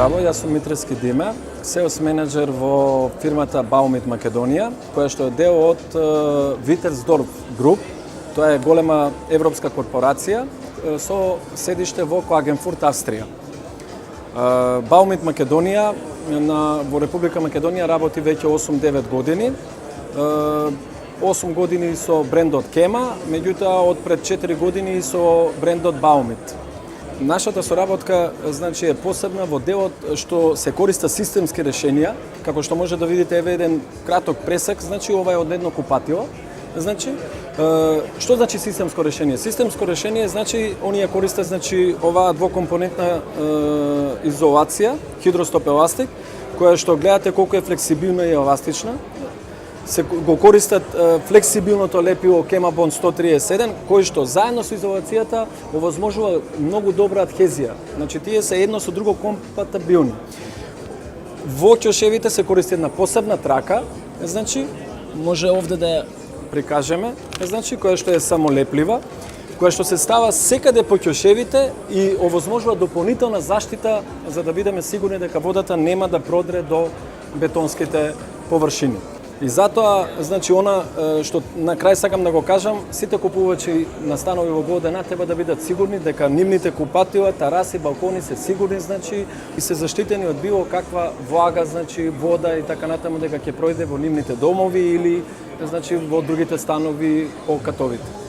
Здраво, јас сум Митрески Диме, селс менеджер во фирмата Baumit Македонија, која што е дел од Витерсдорф Груп. Тоа е голема европска корпорација со седиште во Klagenfurt, Австрија. Baumit Македонија во Република Македонија работи веќе 8-9 години. 8 години со брендот Kema, меѓутоа од пред 4 години со брендот Baumit. Нашата соработка значи е посебна во делот што се користат системски решенија, како што може да видите еве еден краток пресек, значи ова е од едно купатило. Значи, што значи системско решение? Системско решение значи оние користат значи оваа двокомпонентна изолација, хидростоп еластик, која што гледате колку е флексибилна и еластична. Се го користат флексибилното лепило KemaBond 137, кој што заедно со изолацијата овозможува многу добра адхезија. Значи тие се едно со друго компатибилни. Во ќошевите се користи една посебна трака, значи може овде да ја прикажеме, значи која што е самолеплива, која што се става секаде по ќошевите и овозможува дополнителна заштита за да бидеме сигурни дека водата нема да продре до бетонските површини. И затоа, значи, она што на крај сакам да го кажам, сите купувачи на станови во Голден Ат треба да бидат сигурни дека нивните купатила, тараси, балкони се сигурни, значи, и се заштитени од било каква влага, значи, вода и така натаму дека ќе пројде во нивните домови или, значи, во другите станови по катовите.